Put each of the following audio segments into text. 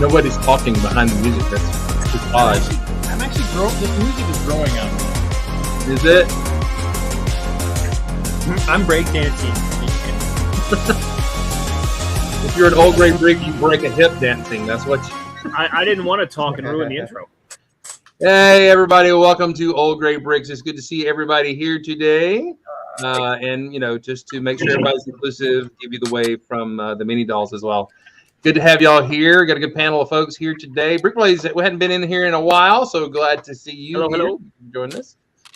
Nobody's talking behind the music. That's just odd. I'm actually growing. This music is growing on me. Is it? I'm breakdancing. If you're an old gray brick, you break a hip dancing. That's what I didn't want to talk and ruin the intro. Hey, everybody. Welcome to Old Gray Bricks. It's good to see everybody here today. And, just to make sure everybody's inclusive, give you the wave from the mini dolls as well. Good to have y'all here. Got a good panel of folks here today. Brickblaze, we hadn't been in here in a while, so glad to see you. Hello. Join us.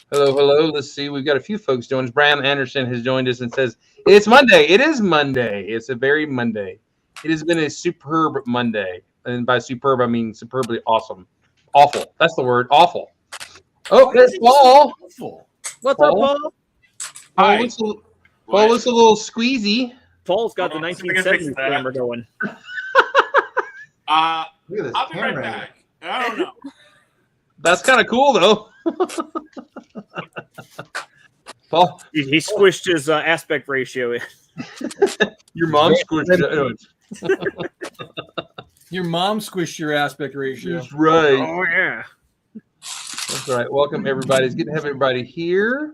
Hello. Let's see. We've got a few folks joined us. Brian Anderson has joined us and says, it's Monday. It is Monday. It's a very Monday. It has been a superb Monday. And by superb, I mean superbly awesome. Awful. That's the word. Awful. Oh, there's Paul. What's up, Paul? Paul looks a little squeezy. Paul's got the 1970s camera going. Look at this I'll be right camera. back. I don't know. That's kind of cool, though. Paul, He squished his aspect ratio in. your mom squished it. Your mom squished your aspect ratio. That's right. Oh, yeah. That's right. Welcome, everybody. It's good to have everybody here.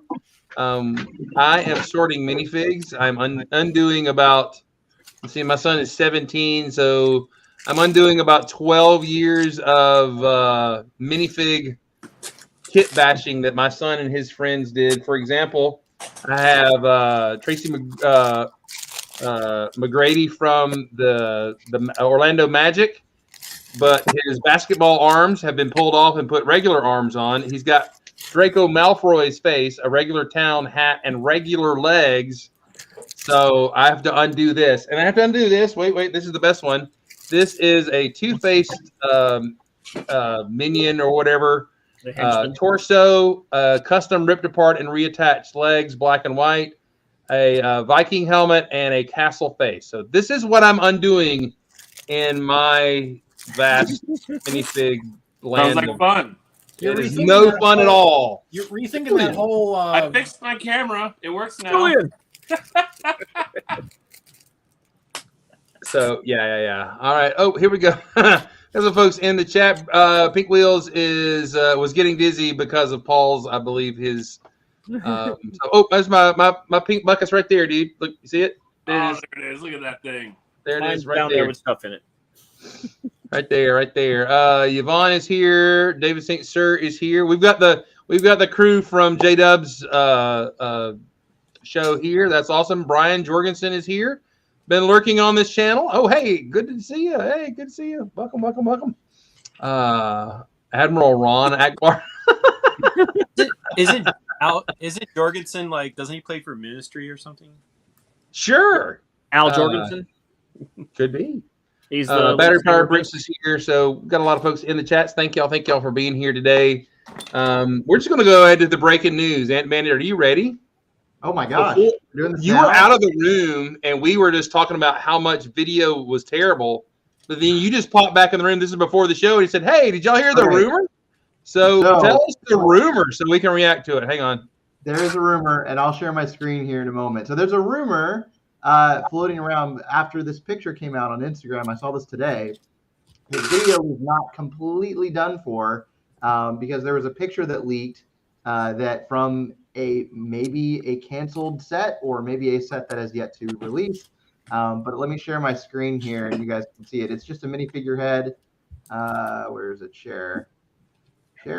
I am sorting minifigs. I'm undoing about, my son is 17, so I'm undoing about 12 years of minifig kit bashing that my son and his friends did. For example, I have Tracy McGrady from the Orlando Magic, but his basketball arms have been pulled off and put regular arms on. He's got Draco Malfoy's face, a regular town hat, and regular legs. So I have to undo this. And I have to undo this. Wait, this is the best one. This is a two-faced minion or whatever. Torso, custom ripped apart and reattached legs, black and white, a Viking helmet, and a castle face. So this is what I'm undoing in my vast minifig land. Sounds like fun. It is no fun at all. You're rethinking that whole. I fixed my camera. It works now. Julian. So yeah. All right. Oh, here we go. There's some folks in the chat. Pink Wheels was getting dizzy because of Paul's, I believe his. There's my pink bucket's right there, dude. Look, you see it? There it is. Look at that thing. There it Mine's is, right down there. with stuff in it. Right there. Yvonne is here. David St. Cyr is here. We've got the crew from J Dub's show here. That's awesome. Brian Jorgensen is here. Been lurking on this channel. Oh, hey, good to see you. Hey, good to see you. Welcome. Admiral Ron Akbar. Is it Jorgensen? Like, doesn't he play for Ministry or something? Sure. Al Jorgensen. Could be. He's the Battery Power Bricks is here, so we've got a lot of folks in the chats. Thank y'all for being here today. We're just going to go ahead to the breaking news. Ant Bandit, are you ready? Oh my gosh. You were out of the room, and we were just talking about how much video was terrible. But then you just popped back in the room. This is before the show, and he said, "Hey, did y'all hear the rumor?" So tell us the rumor so we can react to it. Hang on. There is a rumor, and I'll share my screen here in a moment. So there's a rumor floating around after this picture came out on Instagram. I saw this today. The video was not completely done for because there was a picture that leaked that from maybe a canceled set or maybe a set that has yet to release. But let me share my screen here, and you guys can see it. It's just a minifigure head. Where is it? Share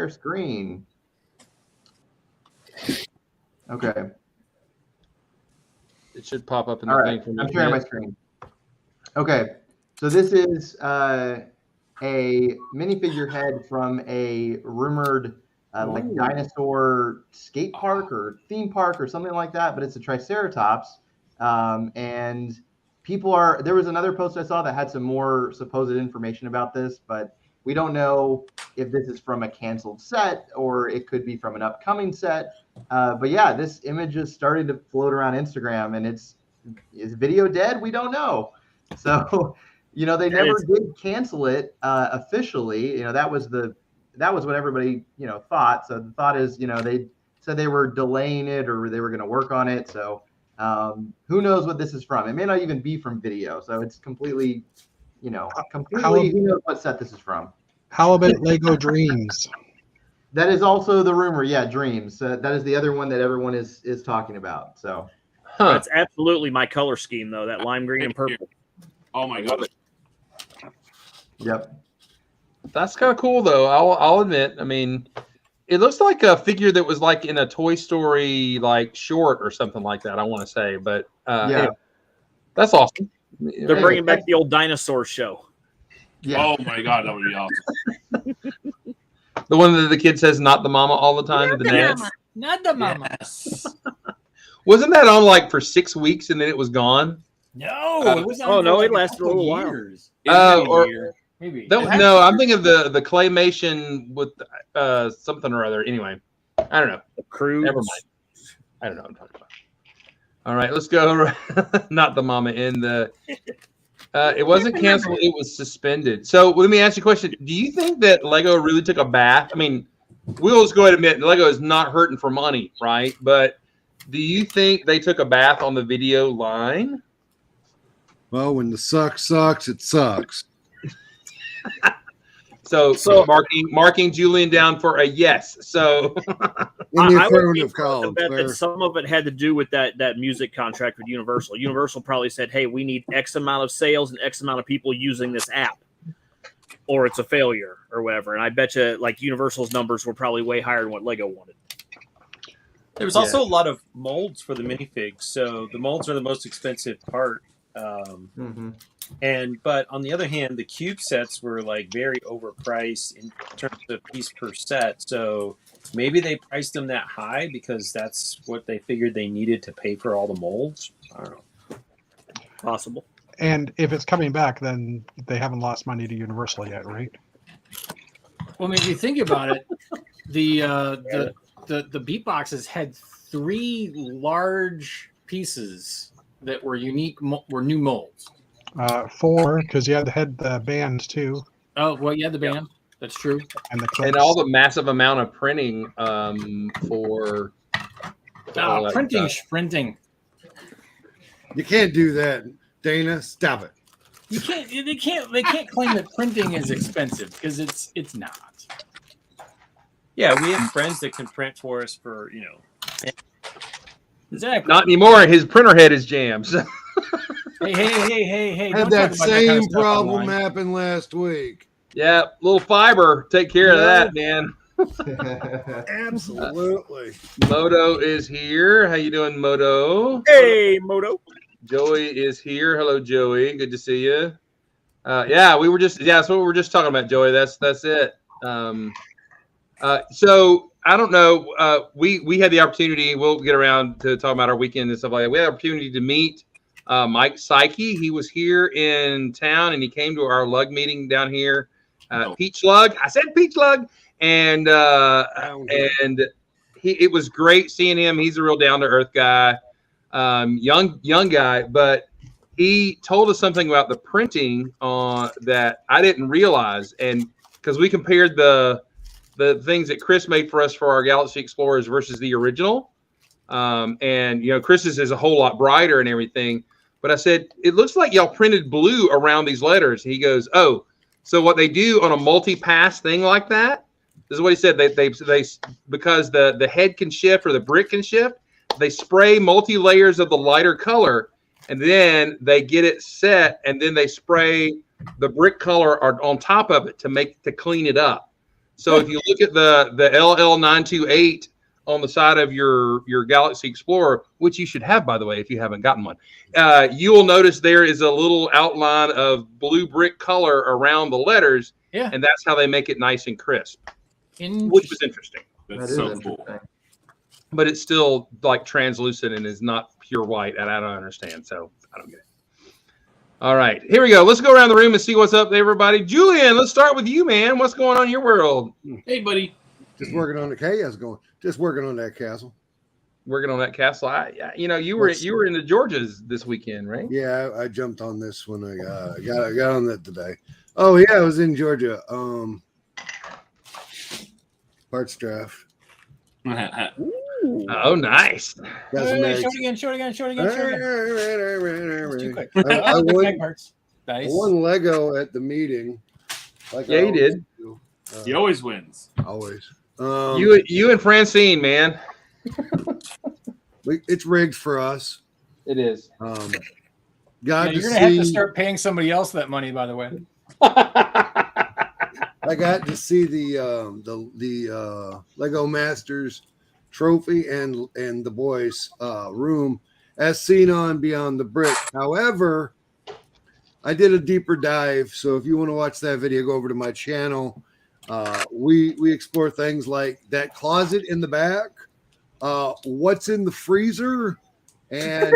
screen. Okay. It should pop up in the All thing right, for me. I'm sharing my screen. Okay, so this is a minifigure head from a rumored like dinosaur skate park or theme park or something like that, but it's a Triceratops. And there was another post I saw that had some more supposed information about this, but we don't know if this is from a canceled set or it could be from an upcoming set. But yeah, this image is starting to float around Instagram, and is video dead? We don't know. So, they never did cancel it officially. That was what everybody, thought. So the thought is, they said they were delaying it or they were going to work on it. So who knows what this is from? It may not even be from video. So it's completely, completely. Who knows what set this is from? How about Lego Dreams? That is also the rumor. Yeah, Dreams. That is the other one that everyone is talking about. So, That's absolutely my color scheme, though. That lime green and purple. Oh my god. yep. That's kind of cool, though. I'll admit. I mean, it looks like a figure that was like in a Toy Story like short or something like that. I want to say, but anyway, that's awesome. They're bringing back the old dinosaur show. Yeah. Oh my god, that would be awesome. The one that the kid says "not the mama" all the time. Not The the dad. mama. Not the mama. Yes. Wasn't that on like for 6 weeks and then it was gone? No, it was. oh, on no, for it lasted a little while. years. Or- Maybe. No, I'm thinking of the claymation with something or other. Anyway, I don't know. The crew. Never mind. I don't know what I'm talking about. All right, let's go. Not the mama in the. It wasn't canceled. It was suspended. So let me ask you a question. Do you think that Lego really took a bath? I mean, we'll just go ahead and admit Lego is not hurting for money, right? But do you think they took a bath on the video line? Well, when the suck sucks, it sucks. So marking Julian down for a yes. So In the I would be affirmative willing to column, bet sir. that some of it had to do with that music contract with Universal. Universal probably said, "Hey, we need X amount of sales and X amount of people using this app, or it's a failure or whatever." And I bet you, like Universal's numbers were probably way higher than what Lego wanted. There was also a lot of molds for the minifigs, so the molds are the most expensive part. But on the other hand, the cube sets were like very overpriced in terms of piece per set. So maybe they priced them that high because that's what they figured they needed to pay for all the molds. I don't know. Possible. And if it's coming back, then they haven't lost money to Universal yet, right? Well, I mean, if you think about it, the beatboxes had 3 large pieces that were unique, were new molds. 4, because you had the band too, Oh, well, yeah, the band. That's true. and the clips. and all the massive amount of printing for all that Printing, stuff. sprinting. You can't do that, Dana. Stop it. You can't. They can't claim that printing is expensive because it's not. Yeah, we have friends that can print for us for, Exactly. Not anymore. His printer head is jammed. So- Hey! Had don't that talk about same kind of stuff problem online. happen last week. yeah, little fiber. Take care of that, man. Absolutely. Moto is here. How you doing, Moto? Hey, Moto. Joey is here. Hello, Joey. Good to see you. That's what we were just talking about, Joey. That's it. So I don't know. We had the opportunity. We'll get around to talking about our weekend and stuff like that. We had the opportunity to meet Mike Psyche. He was here in town and he came to our lug meeting down here. Peach Lug. I said Peach Lug, and it was great seeing him. He's a real down to earth guy, young guy, but he told us something about the printing that I didn't realize, and because we compared the things that Chris made for us for our Galaxy Explorers versus the original, and Chris's is a whole lot brighter and everything. But I said, it looks like y'all printed blue around these letters. He goes, oh, so what they do on a multi-pass thing like that, this is what he said. They because the head can shift or the brick can shift, they spray multi-layers of the lighter color, and then they get it set, and then they spray the brick color on top of it to clean it up. So if you look at the LL928 on the side of your Galaxy Explorer, which you should have, by the way, if you haven't gotten one, you will notice there is a little outline of blue brick color around the letters, and that's how they make it nice and crisp, which was interesting. That's so cool. But it's still like translucent and is not pure white, and I don't understand, so I don't get it. All right, here we go. Let's go around the room and see what's up, everybody. Julian, let's start with you, man. What's going on in your world? Hey, buddy. Just working on the chaos going. Just working on that castle. Working on that castle. You were in the Georgias this weekend, right? Yeah, I jumped on this when I got on that today. Oh yeah, I was in Georgia. Parts draft. Oh, nice. Got some Wait, eggs. show it again. Too quick. I won. Parts. Nice. I won Lego at the meeting. Like Yeah, I you did. always do. He always wins. Always. You and Francine, man. It's rigged for us. It is. Got Yeah, to you're gonna have to see. start paying somebody else that money, by the way. I got to see the Lego Masters trophy and the boys' room as seen on Beyond the Brick. However, I did a deeper dive, so if you want to watch that video, go over to my channel. We explore things like that closet in the back, what's in the freezer, and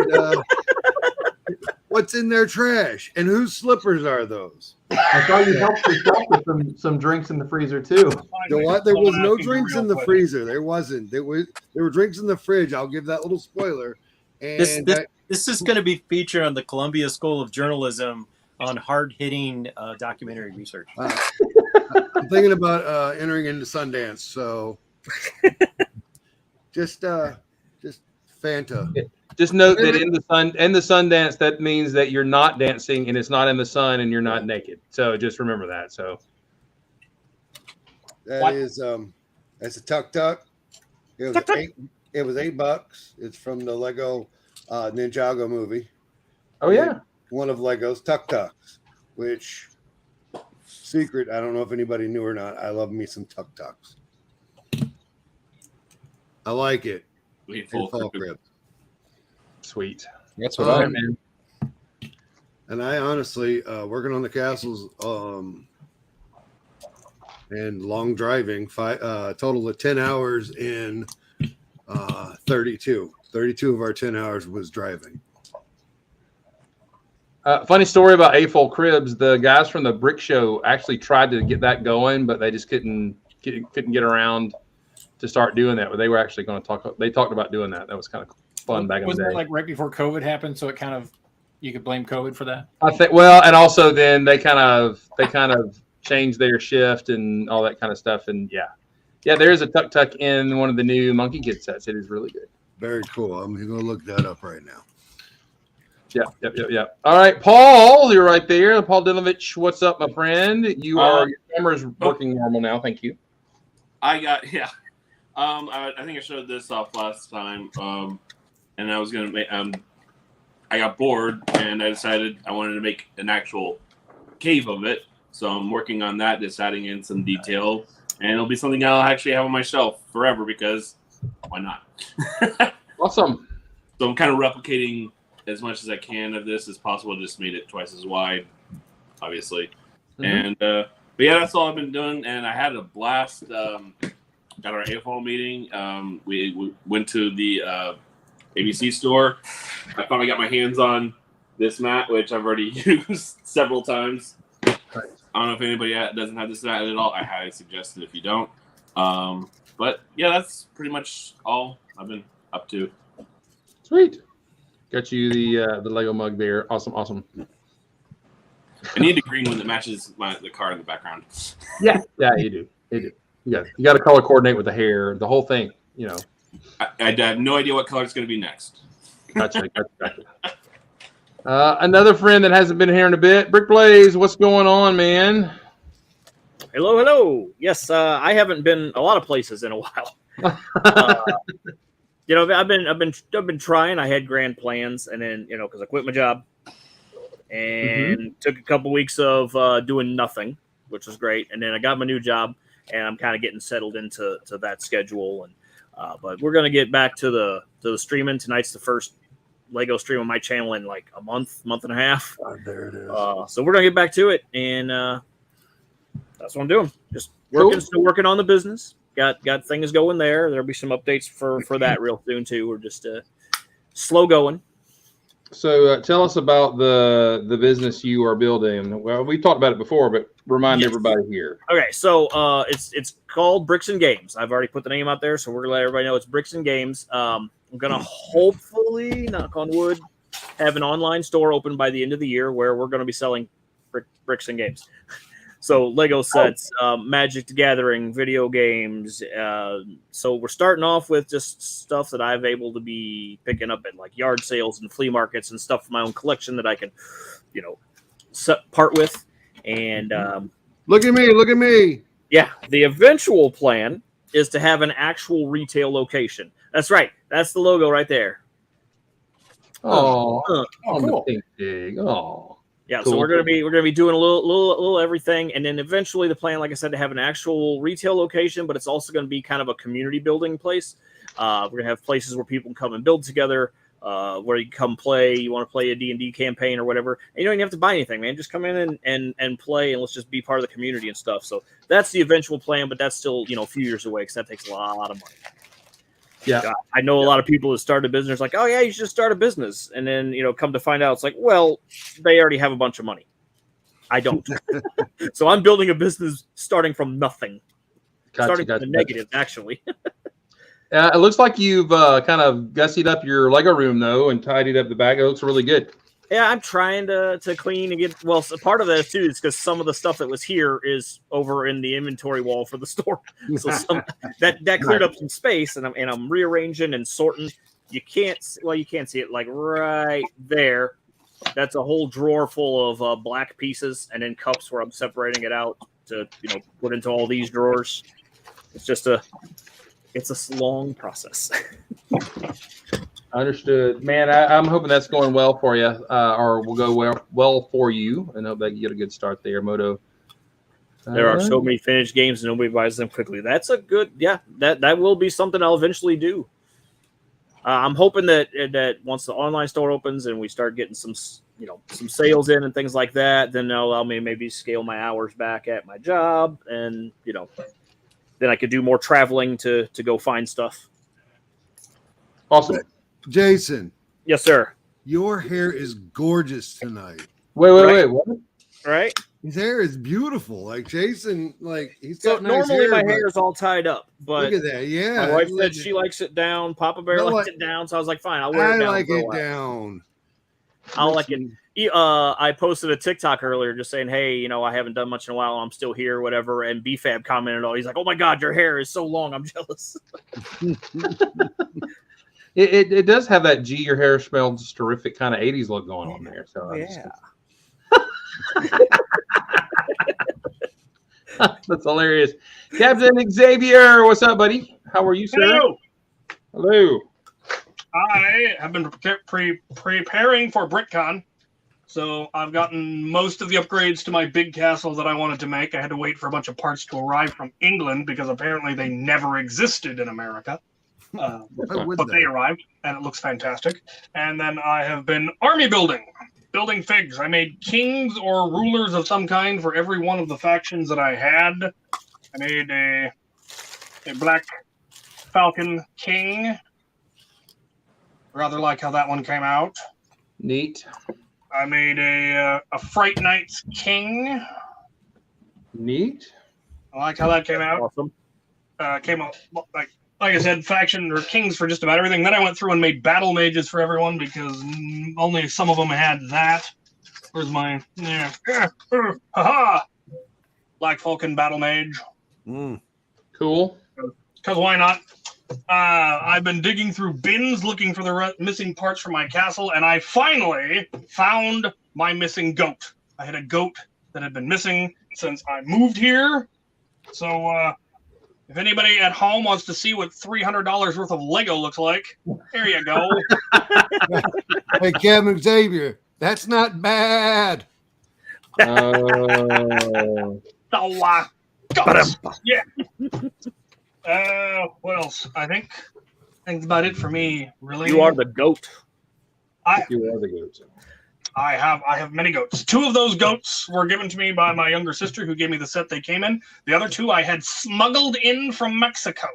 what's in their trash, and whose slippers are those? I thought you helped yourself with some drinks in the freezer too. There was no drinks in the freezer. There wasn't. There were drinks in the fridge. I'll give that little spoiler. And This is going to be featured on the Columbia School of Journalism on hard-hitting documentary research. I'm thinking about entering into Sundance. So just Fanta. Just note that in the Sundance, that means that you're not dancing and it's not in the sun and you're not naked. So just remember that. So That is that's a tuk tuk. It was it was $8. It's from the Lego Ninjago movie. oh yeah. One of Lego's tuk tuks, which secret, I don't know if anybody knew or not. I love me some tuk tuks. I like it. We In fall crib. Sweet. That's what All I- right, man. And I honestly, working on the castles and long driving, total of 10 hours in 32. 32 of our 10 hours was driving. Funny story about AFOL Cribs. The guys from the Brick Show actually tried to get that going, but they just couldn't get around to start doing that. But they were actually going to talk. They talked about doing that. That was kind of fun back in the Wasn't day. it like right before COVID happened? So it kind of, you could blame COVID for that. I think. Well, and also then they kind of changed their shift and all that kind of stuff. And yeah, there is a tuk tuk in one of the new Monkey Kid sets. It is really good. Very cool. I'm going to look that up right now. Yep. All right, Paul, you're right there. Paul Dinovich, what's up, my friend? Your camera's working normal now. Thank you. I think I showed this off last time, and I was gonna make. I got bored, and I decided I wanted to make an actual cave of it. So I'm working on that, just adding in some detail, and it'll be something I'll actually have on my shelf forever because why not? Awesome. So I'm kind of replicating as much as I can of this as possible. Just made it twice as wide, obviously. And but yeah, that's all I've been doing, and I had a blast at our AFL meeting. We went to the ABC store. I finally got my hands on this mat, which I've already used several times. I don't know if anybody doesn't have this mat at all. I highly suggest it if you don't. But yeah, that's pretty much all I've been up to. Sweet. Got you the Lego mug there. Awesome. I need a green one that matches the car in the background. Yeah, you do. You got to color coordinate with the hair, the whole thing. You know. I have no idea what color it's going to be next. Gotcha. Another friend that hasn't been here in a bit, Brick Blaze. What's going on, man? Hello. Yes, I haven't been a lot of places in a while. I've been trying. I had grand plans, and then because I quit my job and took a couple weeks of doing nothing, which was great. And then I got my new job, and I'm kind of getting settled into that schedule. And but we're gonna get back to the streaming. Tonight's the first Lego stream on my channel in like a month and a half. There it is. So we're gonna get back to it, and that's what I'm doing. Just still working on the business. Got things going there. There'll be some updates for that real soon too. We're just slow going. So tell us about the business you are building. Well, we talked about it before, but remind everybody here. Okay, so it's called Bricks and Games. I've already put the name out there, so we're gonna let everybody know it's Bricks and Games. I'm gonna hopefully, knock on wood, have an online store open by the end of the year where we're gonna be selling bricks and games. So Lego sets, Magic the Gathering, video games. So we're starting off with just stuff that I've able to be picking up at like yard sales and flea markets and stuff for my own collection that I can, part with, and Look at me. Look at me. yeah, the eventual plan is to have an actual retail location. That's right. That's the logo right there. Oh, Oh, the cool. pink pig. Oh, Yeah, so Cool. we're gonna be doing a little everything, and then eventually the plan, like I said, to have an actual retail location, but it's also going to be kind of a community building place. We're gonna have places where people can come and build together, where you can come play. You want to play a D&D campaign or whatever, and you don't even have to buy anything, man. Just come in and play, and let's just be part of the community and stuff. So that's the eventual plan, but that's still a few years away because that takes a lot of money. yeah. God, I know a lot of people that start a business like, oh yeah, you should just start a business, and then come to find out it's like, well, they already have a bunch of money. I don't. So I'm building a business starting from nothing, starting from the negative, actually. It looks like you've kind of gussied up your Lego room though, and tidied up the back. It looks really good. Yeah, I'm trying to clean and get. Well, so part of that too is because some of the stuff that was here is over in the inventory wall for the store. So that cleared up some space, and I'm rearranging and sorting. You can't see it like right there. That's a whole drawer full of black pieces, and then cups where I'm separating it out to put into all these drawers. It's a long process. Understood, man. I'm hoping that's going well for you, or will go well for you, and hope that you get a good start there, Moto. There are so many finished games and nobody buys them quickly. That's a good, that will be something I'll eventually do. I'm hoping that once the online store opens and we start getting some sales in and things like that, then they'll allow me maybe scale my hours back at my job, and then I could do more traveling to go find stuff. Awesome. Jason, Yes, sir. your hair is gorgeous tonight. Wait. What? Right. His hair is beautiful. Like Jason, he's So got nice normally my but hair is all tied up, but look at that. Yeah. my wife said she likes it down. Papa Bear No, likes it down, so I was like, fine, I'll wear it down. I like for a it while. down. I'll like it. I posted a TikTok earlier just saying, hey, I haven't done much in a while. I'm still here, whatever. And BFAB commented on. He's like, oh my God, your hair is so long. I'm jealous. It does have that your hair smells terrific kind of 80s look going on there. So that's hilarious. Captain Xavier, what's up, buddy? How are you, sir? Hello. I have been preparing for BritCon, so I've gotten most of the upgrades to my big castle that I wanted to make. I had to wait for a bunch of parts to arrive from England because apparently they never existed in America. But they arrived, and it looks fantastic. And then I have been army building figs. I made kings or rulers of some kind for every one of the factions that I had. I made a black falcon king. Rather like how that one came out. Neat. I made a Fright Knights king. Neat. I like how that came out. Awesome. Came out like I said, faction or kings for just about everything. Then I went through and made battle mages for everyone because only some of them had that. Where's my Black Falcon battle mage? Cool. Because why not? I've been digging through bins looking for the missing parts for my castle, and I finally found my missing goat. I had a goat that had been missing since I moved here. So if anybody at home wants to see what $300 worth of Lego looks like, there you go. Hey, Captain Xavier, that's not bad. Goats. Yeah. What else? I think that's about it for me. Really, You are the goat. You are the goat. I have many goats. 2 of those goats were given to me by my younger sister, who gave me the set they came in. The other 2 I had smuggled in from Mexico.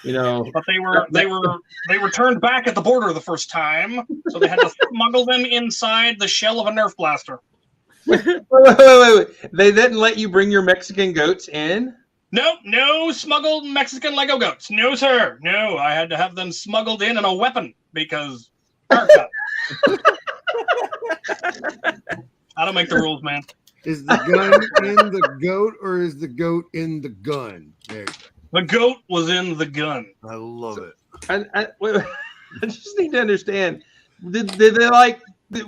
But they were turned back at the border the first time, so they had to smuggle them inside the shell of a Nerf blaster. Wait. They didn't let you bring your Mexican goats in? No smuggled Mexican Lego goats. No, sir. No, I had to have them smuggled in a weapon because haircut. I don't make the rules, man. Is the gun in the goat or is the goat in the gun? There you go. The goat was in the gun. I love it. I just need to understand. Did they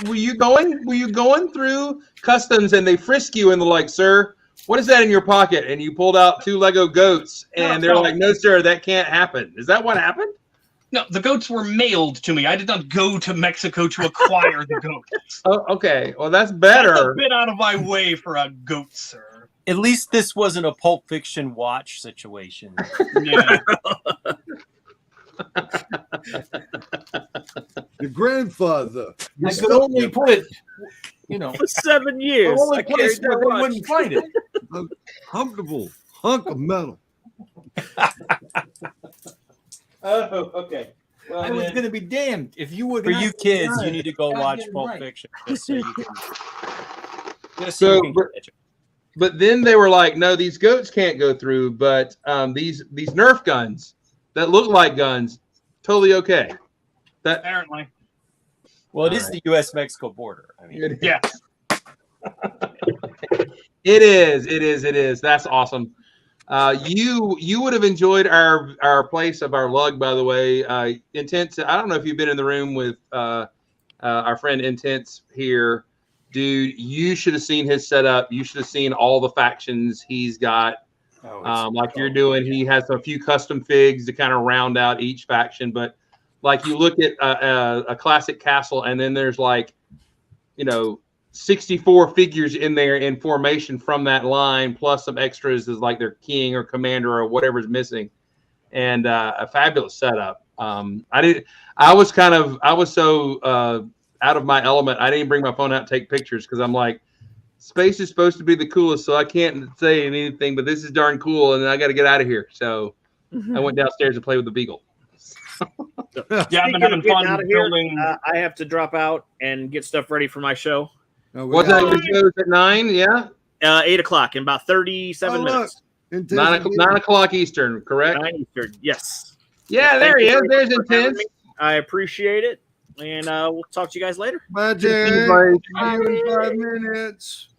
Were you going through customs and they frisk you and they're like, "Sir, what is that in your pocket?" And you pulled out 2 Lego goats, and they're like, "No, sir, that can't happen." Is that what happened? No, the goats were mailed to me. I did not go to Mexico to acquire the goats. Oh, okay. Well, that's That's a better. bit out of my way for a goat, sir. At least this wasn't a Pulp Fiction watch situation. Yeah. The grandfather. I could only put it, For 7 years, only I place carried where that they watch. wouldn't find it. A comfortable hunk of metal. Oh, okay. Well, I was going to be damned if you would. For you kids, you need to go watch goddamn Pulp right. Fiction just so you can. Just So, so you can catch it. but then they were like, "No, these goats can't go through." But these Nerf guns that look like guns, totally okay. That Apparently. Well, it is the U.S.-Mexico border. I mean, Yeah. It is. That's awesome. You would have enjoyed our place of our lug, by the way. Intense. I don't know if you've been in the room with our friend Intense here, dude. You should have seen his setup. You should have seen all the factions he's got. Like you're doing. He has a few custom figs to kind of round out each faction, but like you look at a classic castle, and then there's like, 64 figures in there in formation from that line, plus some extras as like their king or commander or whatever's missing, and a fabulous setup. I was so out of my element. I didn't bring my phone out and take pictures because I'm like, space is supposed to be the coolest, so I can't say anything, but this is darn cool, and I got to get out of here. So I went downstairs to play with the beagle. Yeah, I've been Speaking having of getting fun out of here, building. I have to drop out and get stuff ready for my show. What's that? Your show's at 9? Yeah, 8 o'clock in about 37 Oh, look. minutes. 9 o'clock Eastern, correct? 9 Eastern. Yes. Yeah, there Thank he you is. very There's much for having Intense. me. I appreciate it, and we'll talk to you guys later. Magic. Bye. See you in 5 minutes.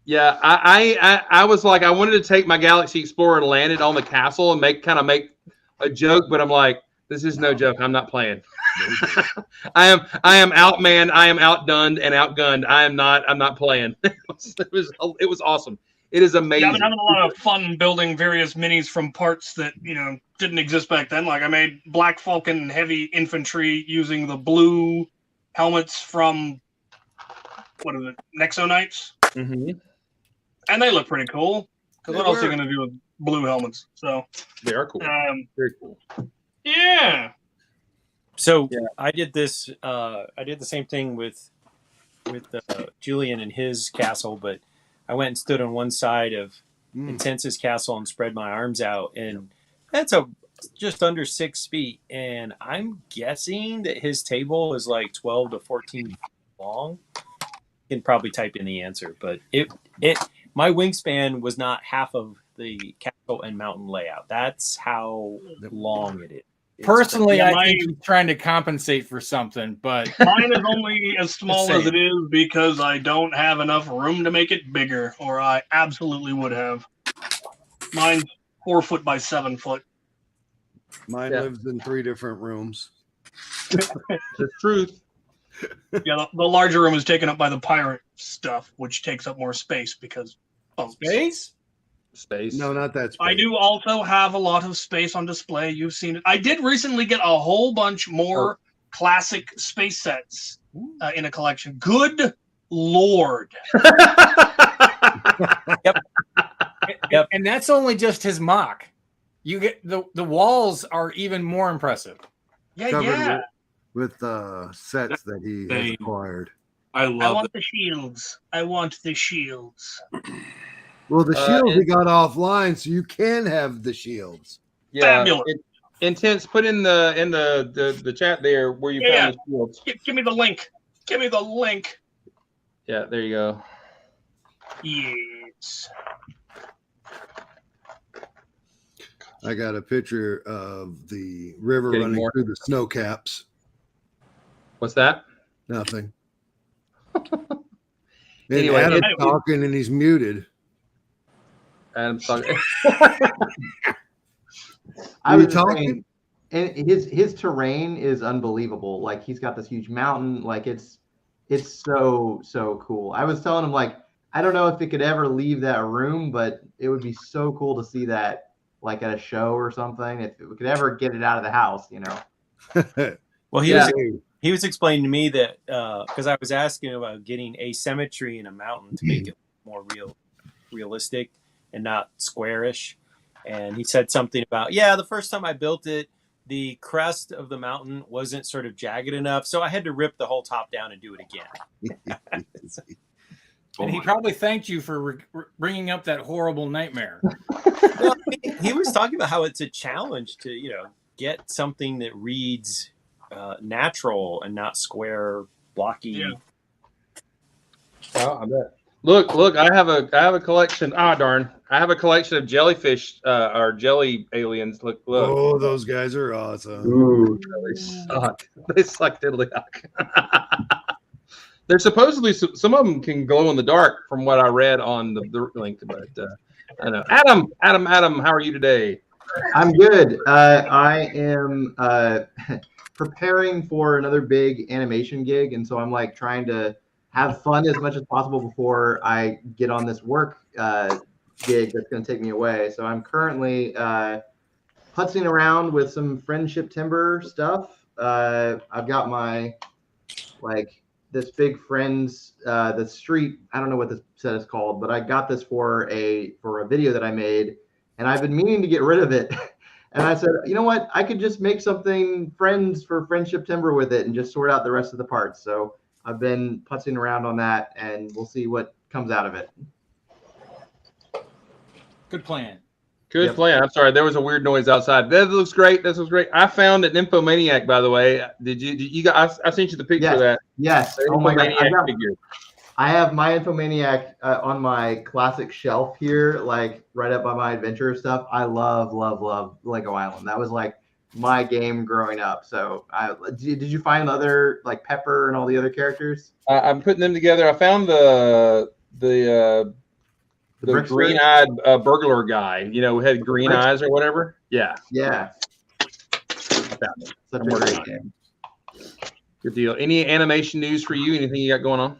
Yeah, I was like, I wanted to take my Galaxy Explorer and land it on the castle and make a joke, but I'm like, this is no joke. I'm not playing. I am outmanned. I am outdone and outgunned. I'm not playing. It was awesome. It is Yeah, amazing. I've been having a lot of fun building various minis from parts that didn't exist back then. Like I made Black Falcon heavy infantry using the blue helmets from Nexo Knights, Mm-hmm. and they look pretty cool. Because what They else are you were. gonna do with blue helmets? So They are cool. Very cool. yeah, So Yeah. I did this. I did the same thing with Julian and his castle, but I went and stood on one side of Intense's castle and spread my arms out, and that's just under 6 feet. And I'm guessing that his table is like 12 to 14 feet long. You can probably type in the answer, but my wingspan was not half of the castle and mountain layout. That's how long it is. Personally, Yeah, I think he's trying to compensate for something, but mine is only as small Just as it is because I don't have enough room to make it bigger, or I absolutely would have. Mine's 4 foot by 7 foot. Mine Yeah. lives in 3 different rooms. The truth. Yeah, the larger room is taken up by the pirate stuff, which takes up more space because bumps. Space. No, not that. I do also have a lot of space on display. You've seen it. I did recently get a whole bunch more classic space sets in a collection. Good Lord. Yep. and that's only just his mock. You get the walls are even more impressive. Yeah, Covered yeah. with sets that he has Same. acquired. I I love want the shields. I want the shields. Well, the shields it- we got offline, so you can have the shields. Yeah. Fabulous. Intense. Put in the chat there where you Yeah. found the shields. Give me the link. Give me the link. Yeah, there you go. Yes. I got a picture of the river Getting running more. through the snow caps. What's that? Nothing. Anyway, Adam's it- talking and he's muted. Adam's talking. I Are was you just talking? saying, and his terrain is unbelievable. Like he's got this huge mountain. Like it's so cool. I was telling him like I don't know if it could ever leave that room, but it would be so cool to see that like at a show or something. If we could ever get it out of the house, you know. Well, Yeah. he was explaining to me that because I was asking about getting asymmetry in a mountain to make it more realistic and not squarish. And he said something about, the first time I built it, the crest of the mountain wasn't sort of jagged enough, so I had to rip the whole top down and do it again. And he probably thanked you for bringing up that horrible nightmare. Well, he was talking about how it's a challenge to, get something that reads natural and not square, blocky. Yeah. Oh, I bet. Look! I have a collection. Ah, darn! I have a collection of jellyfish or jelly aliens. Look! Oh, those guys are awesome. Ooh, they suck. They suck diddly-dock. They're supposedly some of them can glow in the dark, from what I read on the link. But I don't know. Adam, how are you today? I'm good. I am preparing for another big animation gig, and so I'm like trying to have fun as much as possible before I get on this work gig that's going to take me away. So I'm currently putzing around with some Friendship Timber stuff. I've got my this big Friends the street. I don't know what this set is called, but I got this for a video that I made, and I've been meaning to get rid of it. And I said, you know what? I could just make something Friends for Friendship Timber with it and just sort out the rest of the parts. So I've been putzing around on that, and we'll see what comes out of it. Good plan. Good plan. I'm sorry, there was a weird noise outside. That looks great. This was great. I found an Infomaniac, by the way. Did you guys? I sent you the picture of that. Yes. The Oh my God. Infomaniac figure. I have my Infomaniac on my classic shelf here, like right up by my adventure stuff. I love Lego Island. That was like my game growing up. So did you find other like Pepper and all the other characters? I'm putting them together. I found the green-eyed burglar guy. Who had green eyes or whatever. Yeah. Yeah. I found it. Such I'm a working great on it. game. Good deal. Any animation news for you? Anything you got going on?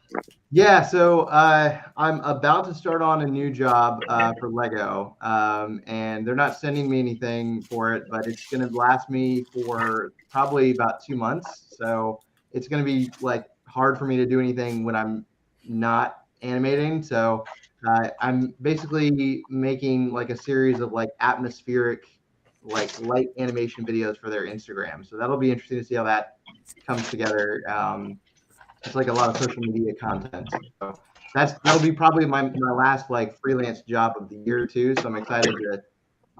Yeah, so I'm about to start on a new job for Lego, and they're not sending me anything for it, but it's going to last me for probably about 2 months. So it's going to be like hard for me to do anything when I'm not animating. So I'm basically making like a series of like atmospheric, like light animation videos for their Instagram. So that'll be interesting to see how that comes together. It's like a lot of social media content. So that'll be probably my last like freelance job of the year too. So I'm excited to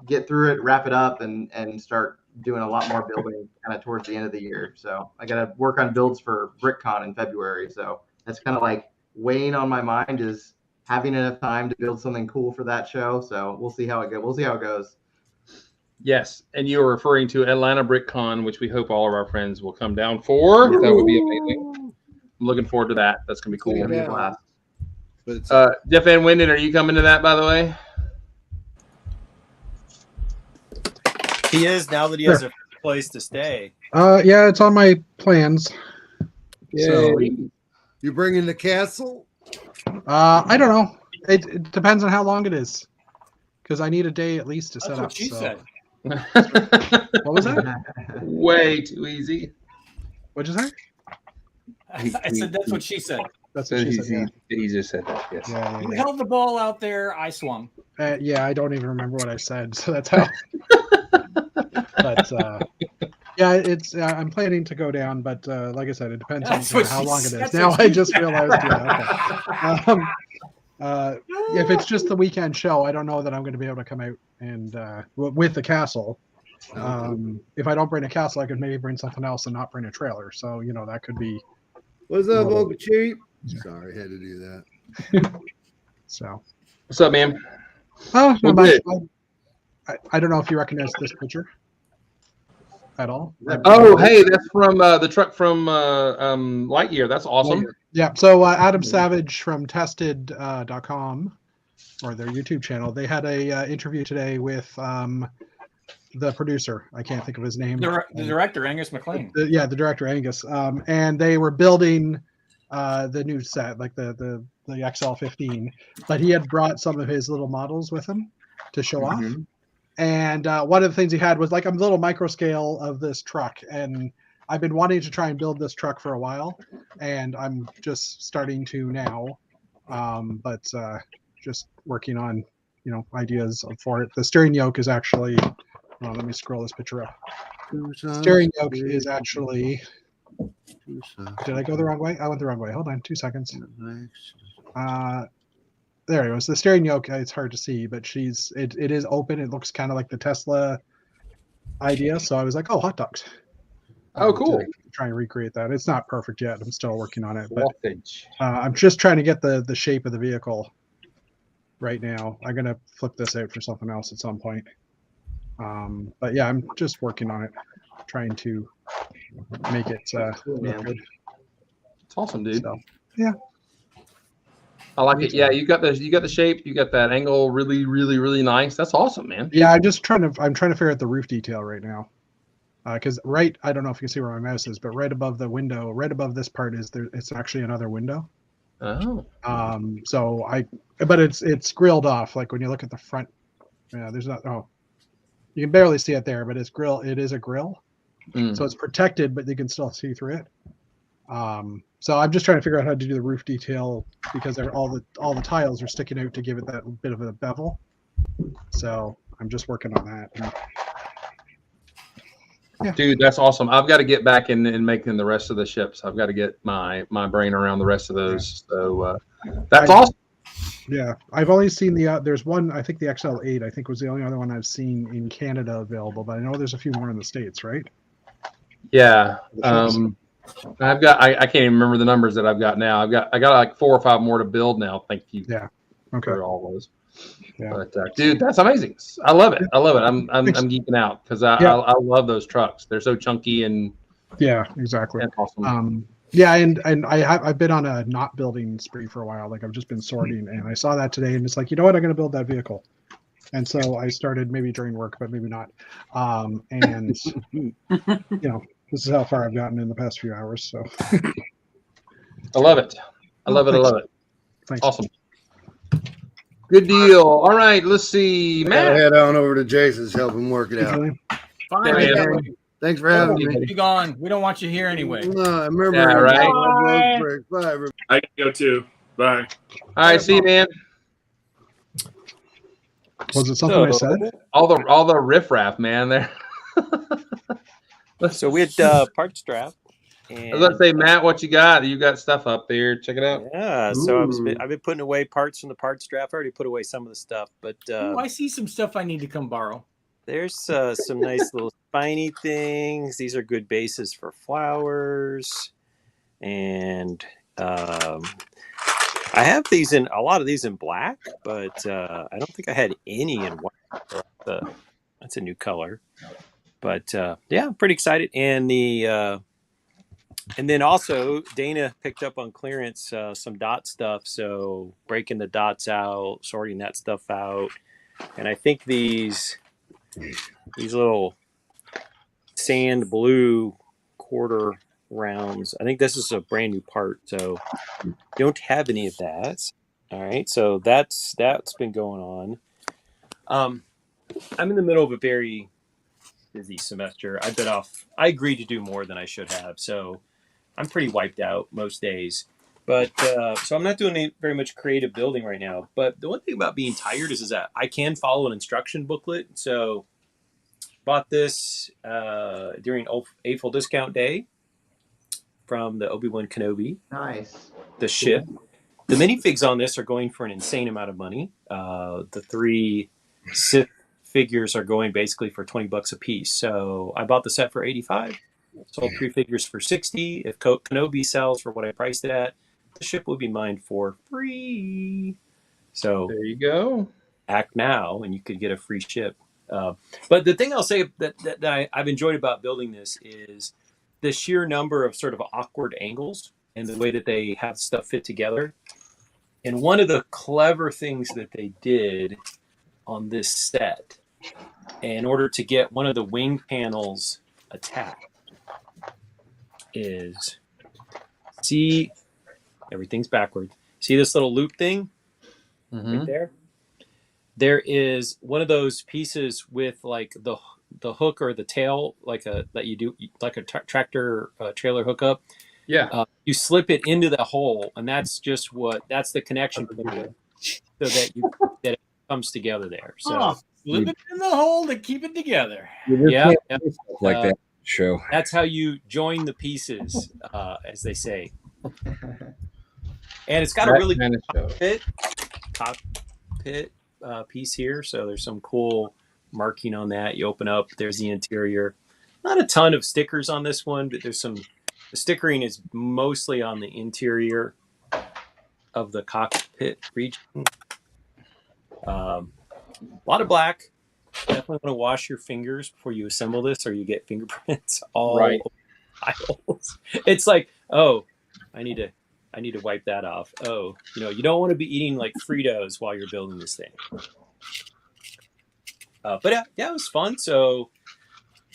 get through it, wrap it up, and start doing a lot more building kind of towards the end of the year. So I got to work on builds for BrickCon in February. So that's kind of like weighing on my mind is having enough time to build something cool for that show. So we'll see how it goes. We'll see how it goes. Yes, and you are referring to Atlanta BrickCon, which we hope all of our friends will come down for. That would be amazing. I'm looking forward to that. That's gonna be cool. It's gonna be a blast. But it's, Jeff Van Winden, are you coming to that, by the way? He is, now that he has a place to stay. Yeah, it's on my plans. So, you bring in the castle? I don't know. It depends on how long it is, because I need a day at least to That's set what up. she so. said. What was that? Way too easy. What'd you say? I said that's what she said. That's what she said. Yeah. He just said that. Yes. Yeah, You held the ball out there. I swung. yeah, I don't even remember what I said, so that's how. But yeah, it's. I'm planning to go down, but like I said, it depends That's on what how she long it said. is. Now I just realized. Yeah, okay. If it's just the weekend show, I don't know that I'm going to be able to come out and with the castle. If I don't bring a castle, I could maybe bring something else and not bring a trailer. So that could be. What's up, Well, Uncle Cheap? Sorry, had to do that. So. What's up, man? Oh, Well, no, good. I don't know if you recognize this picture at all. Oh, hey, that's from the truck from Lightyear. That's awesome. Yeah. So Adam Savage from Tested.com or their YouTube channel, they had a interview today with the producer. I can't think of his name. The director, Angus MacLean. The director Angus. And they were building the new set, like the XL15, but he had brought some of his little models with him to show off. And one of the things he had was like a little micro scale of this truck, and I've been wanting to try and build this truck for a while, and I'm just starting to now, but just working on ideas for it. The steering yoke is actually, let me scroll this picture up. The steering yoke is actually, did I go the wrong way? I went the wrong way. Hold on 2 seconds. There it goes. The steering yoke, it's hard to see, but it is open. It looks kind of like the Tesla idea. So I was like, oh, hot dogs. Oh, cool. Try and recreate that. It's not perfect yet. I'm still working on it, but I'm just trying to get the shape of the vehicle right now. I'm going to flip this out for something else at some point. But yeah, I'm just working on it, trying to make it look good. It's awesome, dude. So, yeah. I like it. Yeah, you got the shape, you got that angle really, really, really nice. That's awesome, man. Yeah, I'm trying to figure out the roof detail right now. Because I don't know if you can see where my mouse is, but right above the window, right above this part it's actually another window. Oh. But it's grilled off. Like when you look at the front, yeah, there's not. Oh, you can barely see it there, but it is a grill, so it's protected, but you can still see through it. So I'm just trying to figure out how to do the roof detail because all the tiles are sticking out to give it that bit of a bevel. So I'm just working on that. Yeah. Dude, that's awesome. I've got to get back in making the rest of the ships. I've got to get my brain around the rest of those. So that's awesome. Yeah, I've only seen there's one, I think the XL8, I think was the only other one I've seen in Canada available, but I know there's a few more in the States, right? Yeah. I can't even remember the numbers that I've got now. I got like 4 or 5 more to build now. Thank you. Yeah. Okay. For all those. Yeah. But dude, that's amazing. I love it. I'm geeking out because I love those trucks. They're so chunky and yeah, exactly. Awesome. Yeah, and I've been on a not building spree for a while. Like I've just been sorting, and I saw that today, and it's like, you know what, I'm going to build that vehicle. And so I started maybe during work, but maybe not. And this is how far I've gotten in the past few hours. So I love it. I love it. Thanks. Awesome. Good deal. All right, let's see. Matt. Head on over to Jason's, help him work it out. Fine. Thanks for having me. Be gone. We don't want you here anyway. No, I remember. Yeah, right. Bye, everybody. I can go too. Bye. All right, see you, man. Was it something I said? All the riffraff, man. There. So we had parts draft. I was going to say, Matt, what you got? You got stuff up there. Check it out. Yeah, so I've been putting away parts from the parts draft. I already put away some of the stuff, but I see some stuff I need to come borrow. There's some nice little spiny things. These are good bases for flowers, and I have a lot of these in black, but I don't think I had any in white. That's a new color, but yeah, I'm pretty excited. And then also Dana picked up on clearance some dot stuff, so breaking the dots out, sorting that stuff out, and I think these little sand blue quarter rounds, I think this is a brand new part, so don't have any of that. All right, so that's been going on. I'm in the middle of a very busy semester. I've been off. I agreed to do more than I should have, so I'm pretty wiped out most days. But so I'm not doing very much creative building right now. But the one thing about being tired is that I can follow an instruction booklet. So bought this during April discount day from the Obi-Wan Kenobi. Nice. The ship. The minifigs on this are going for an insane amount of money. The 3 Sith figures are going basically for $20 a piece. So I bought the set for $85. Sold 3 figures for $60. If Kenobi sells for what I priced it at, the ship will be mine for free. So there you go. Act now, and you could get a free ship. But the thing I'll say that I've enjoyed about building this is the sheer number of sort of awkward angles and the way that they have stuff fit together. And one of the clever things that they did on this set in order to get one of the wing panels attached is, see, everything's backwards. See this little loop thing right there? There is one of those pieces with like the hook or the tail, like that you do like a tractor trailer hookup. Yeah. You slip it into the hole, and that's the connection point, so that it comes together there. So slip it in the hole to keep it together. yeah, Like that show. that's how you join the pieces, as they say. And it's got a really cockpit piece here, so there's some cool marking on that. You open up, there's the interior. Not a ton of stickers on this one, but there's some. The stickering is mostly on the interior of the cockpit region. A lot of black. Definitely want to wash your fingers before you assemble this, or you get fingerprints all over the tiles. It's like, oh, I need to wipe that off. Oh, you don't want to be eating like Fritos while you're building this thing. But yeah, it was fun. So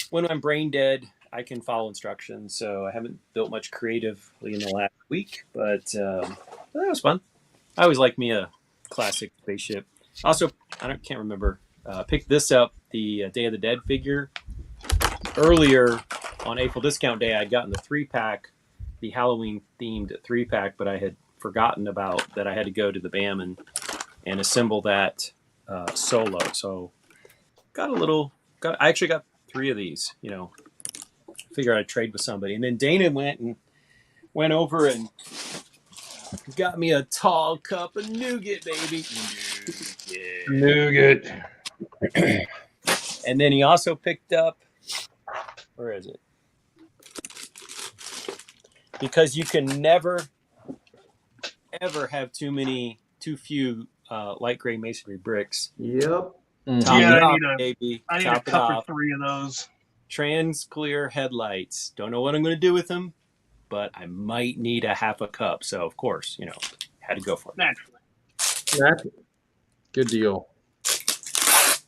when I'm brain dead, I can follow instructions. So I haven't built much creatively in the last week, but that was fun. I always like me a classic spaceship. Also, can't remember. Picked this up, the Day of the Dead figure. Earlier on April Discount Day, I'd gotten the 3-pack, the Halloween themed 3-pack, but I had forgotten about that. I had to go to the BAM and assemble that solo. So I actually got 3 of these, figured I'd trade with somebody. And then Dana went over and got me a tall cup of nougat, baby. Nougat. And then he also picked up, where is it? Because you can never, ever have too few light gray masonry bricks. Yep. Top Yeah, it off, I baby. need a Top it cup or off. 3 of those. Trans clear headlights. Don't know what I'm going to do with them, but I might need a half a cup. So, of course, had to go for it. Naturally. Good deal.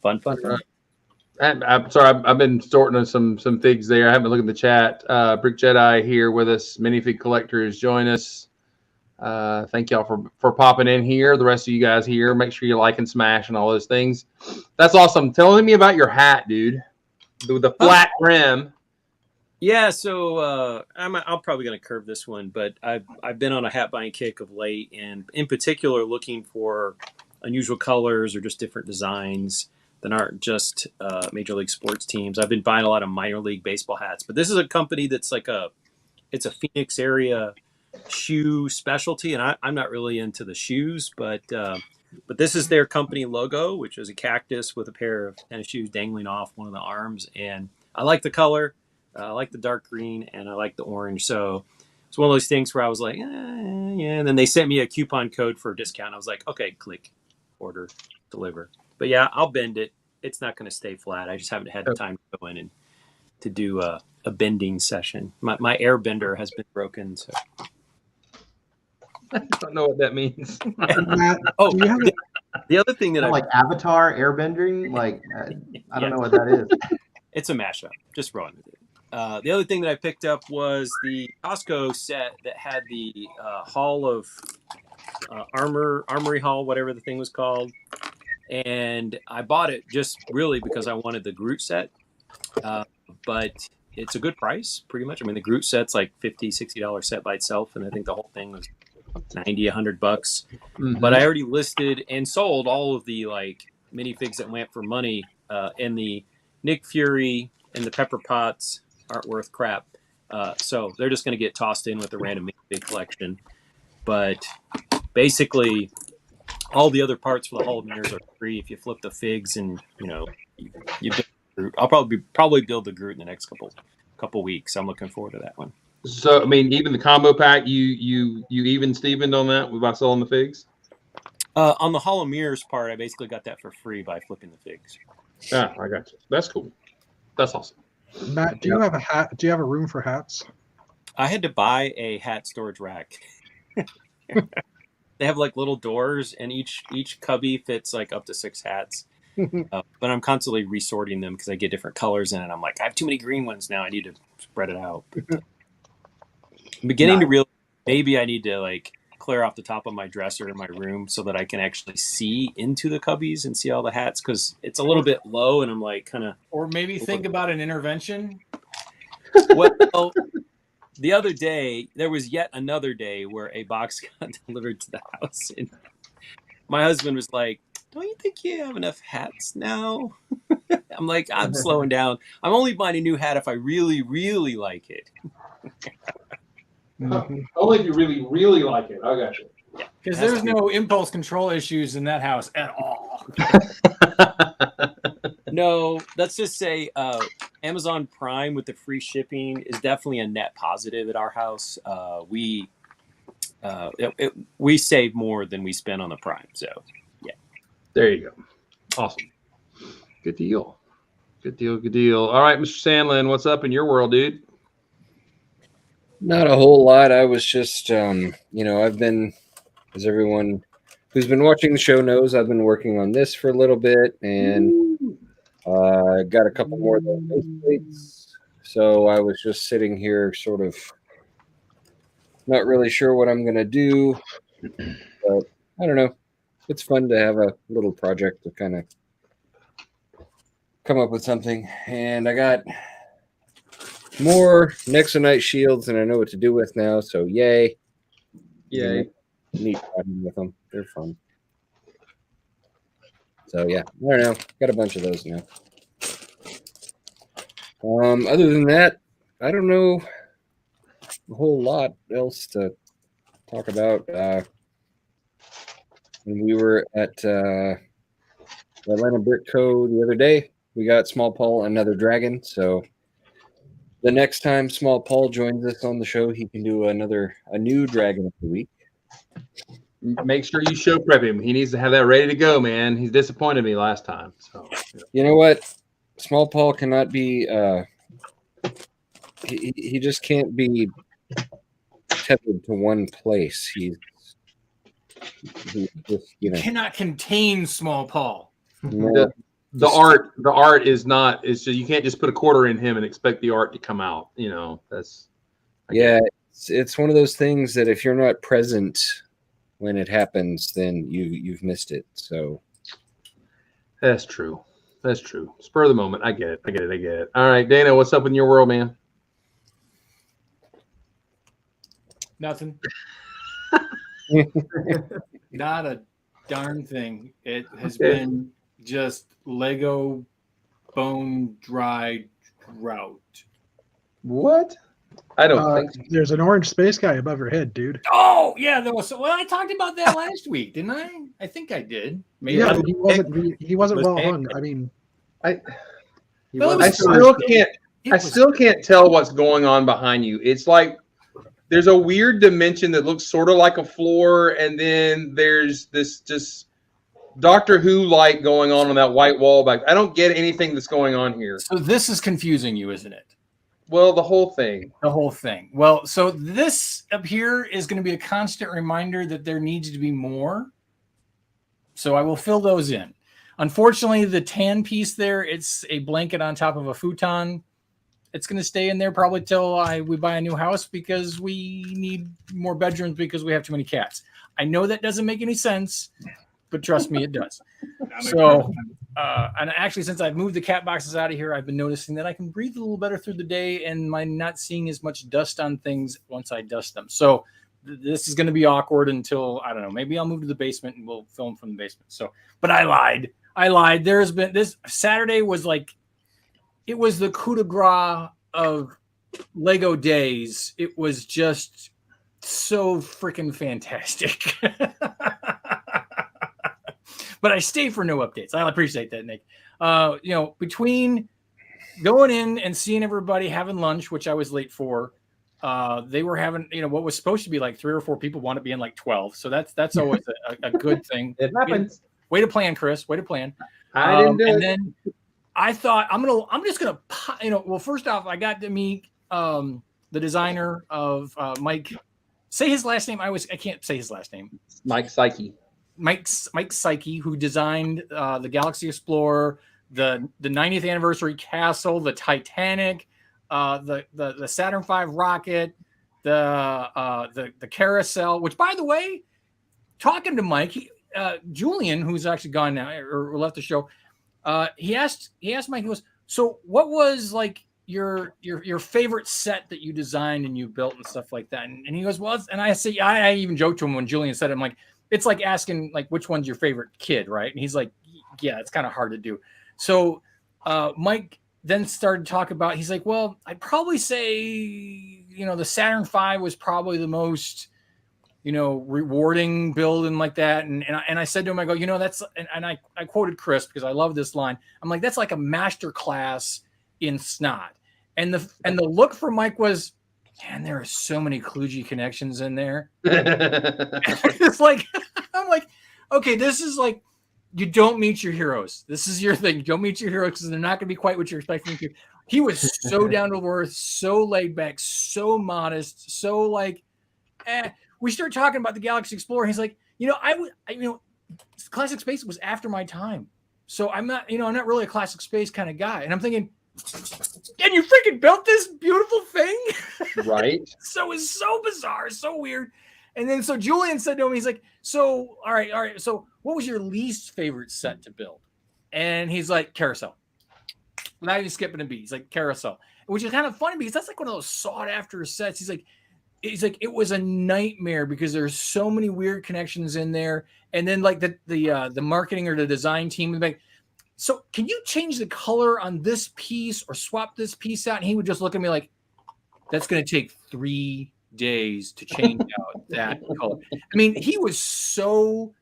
Fun. I'm sorry, I've been sorting some figs there. I haven't looked at the chat. Brick Jedi here with us. Minifig collectors join us. Thank y'all for popping in here. The rest of you guys here, make sure you like and smash and all those things. That's awesome. Telling me about your hat, dude. The flat rim. Yeah, so I'm probably going to curve this one, but I've been on a hat buying kick of late, and in particular looking for unusual colors or just different designs that aren't just Major League Sports teams. I've been buying a lot of minor league baseball hats, but this is a company that's it's a Phoenix area shoe specialty, and I'm not really into the shoes, but this is their company logo, which is a cactus with a pair of tennis shoes dangling off one of the arms, and I like the color. I like the dark green, and I like the orange. So it's one of those things where I was like, yeah. And then they sent me a coupon code for a discount. I was like, okay, click, order, deliver. But yeah, I'll bend it. It's not going to stay flat. I just haven't had the time to go in and to do a bending session. My air bender has been broken. So I don't know what that means. Matt, oh, do you have the other thing that Like Avatar airbending, I don't know what that is. It's a mashup. Just run with it. The other thing that I picked up was the Costco set that had the Hall of Armory Hall, whatever the thing was called. And I bought it just really because I wanted the Groot set. But it's a good price, pretty much. I mean, the Groot set's like $50, $60 set by itself. And I think the whole thing was $90, $100. Mm-hmm. But I already listed and sold all of the minifigs that went for money. And the Nick Fury and the Pepper Potts aren't worth crap. So they're just going to get tossed in with the random minifig collection. But basically, all the other parts for the Hall of Mirrors are free if you flip the figs and you build the Groot. I'll probably build the Groot in the next couple weeks. I'm looking forward to that one. So I mean, even the combo pack, you even Stevened on that by selling the figs. On the Hall of Mirrors part, I basically got that for free by flipping the figs. Yeah, I got you. That's cool. That's awesome. Matt, do you have a hat? Do you have a room for hats? I had to buy a hat storage rack. They have little doors, and each cubby fits up to 6 hats. But I'm constantly resorting them because I get different colors in it. I'm like, I have too many green ones now. I need to spread it out. I'm beginning to realize maybe I need to like clear off the top of my dresser in my room so that I can actually see into the cubbies and see all the hats, because it's a little bit low and I'm like kind of. Or maybe think about an intervention. Well, the other day, there was yet another day where a box got delivered to the house. And my husband was like, don't you think you have enough hats now? I'm like, I'm slowing down. I'm only buying a new hat if I really, really like it. Only if you really, really like it. I got you. Because there's no impulse control issues in that house at all. No, let's just say Amazon Prime with the free shipping is definitely a net positive at our house. We save more than we spend on the Prime. So, yeah. There you go. Awesome. Good deal. Good deal. Good deal. All right, Mr. Sandlin, what's up in your world, dude? Not a whole lot. I was just, I've been, as everyone who's been watching the show knows, I've been working on this for a little bit, and got a couple more of those base plates. So I was just sitting here sort of not really sure what I'm going to do, but I don't know. It's fun to have a little project to kind of come up with something. And I got more Nexonite shields than I know what to do with now, so yay. Yay. Neat fighting with them. They're fun. So yeah, I don't know. Got a bunch of those now. Other than that, I don't know a whole lot else to talk about. When we were at the Atlanta Brick Co. the other day, we got Small Paul another dragon, so the next time Small Paul joins us on the show, he can do a new dragon of the week. Make sure you show prep him. He needs to have that ready to go, man. He's disappointed me last time. So you know what? Small Paul cannot be he just can't be tethered to one place. He's just, Cannot contain Small Paul. The art is not. It's just, you can't just put a quarter in him and expect the art to come out. That's. It's one of those things that if you're not present when it happens, then you've missed it. So that's true. That's true. Spur of the moment. I get it. All right, Dana, what's up in your world, man? Nothing. Not a darn thing. It has been just Lego bone dry drought. What? I don't think so. There's an orange space guy above your head, dude. Oh yeah, I talked about that last week, didn't I? I think I did. Maybe Yeah, but he wasn't well hung. I mean, I still can't tell what's going on behind you. It's like there's a weird dimension that looks sort of like a floor, and then there's this just Doctor Who light going on that white wall back. I don't get anything that's going on here. So this is confusing you, isn't it? Well, the whole thing. Well, so this up here is going to be a constant reminder that there needs to be more. So I will fill those in. Unfortunately, the tan piece there, it's a blanket on top of a futon. It's going to stay in there probably till we buy a new house because we need more bedrooms because we have too many cats. I know that doesn't make any sense, but trust me, it does. So, and actually, since I've moved the cat boxes out of here, I've been noticing that I can breathe a little better through the day and I'm not seeing as much dust on things once I dust them. So this is going to be awkward until, I don't know, maybe I'll move to the basement and we'll film from the basement. So, but I lied. There's been this Saturday was like, it was the coup de grace of Lego days. It was just so freaking fantastic. But I stay for no updates. I appreciate that, Nick. Between going in and seeing everybody having lunch, which I was late for, they were having, what was supposed to be like 3 or 4 people wound up being like 12. So that's always a good thing. It happens. Way to plan, Chris. Way to plan. I didn't do it. Then I thought I'm just gonna, well, first off, I got to meet the designer of Mike. Say his last name. I can't say his last name. Mike Psyche. Mike Psyche, who designed the Galaxy Explorer, the 90th anniversary castle, the Titanic, the Saturn V rocket, the carousel. Which, by the way, talking to Mike, Julian, who's actually gone now or left the show, he asked Mike. He goes, "So, what was like your favorite set that you designed and you built and stuff like that?" And he goes, "Well," and I say, I even joked to him when Julian said it. I'm like, it's like asking like which one's your favorite kid, right? And he's like, "Yeah, it's kind of hard to do." So Mike then started to talk about. He's like, "Well, I'd probably say the Saturn V was probably the most." Rewarding build and like that. And I said to him, I go, that's, and I quoted Chris because I love this line. I'm like, that's like a master class in snot. And the look for Mike was, man, there are so many kludgy connections in there. It's like, I'm like, okay, this is like, you don't meet your heroes. This is your thing. You don't meet your heroes because they're not going to be quite what you're expecting to. He was so down to earth, so laid back, so modest, so like, we started talking about the Galaxy Explorer. He's like, classic space was after my time. So I'm not really a classic space kind of guy. And I'm thinking, and you freaking built this beautiful thing? Right. So it's so bizarre, so weird. And then so Julian said to him, he's like, so, all right. So what was your least favorite set to build? And he's like, carousel. Not even skipping a beat. He's like, carousel. Which is kind of funny because that's like one of those sought after sets. He's like, it was a nightmare because there's so many weird connections in there. And then like the marketing or the design team would be like, so can you change the color on this piece or swap this piece out? And he would just look at me like, that's going to take 3 days to change out that color. I mean, he was so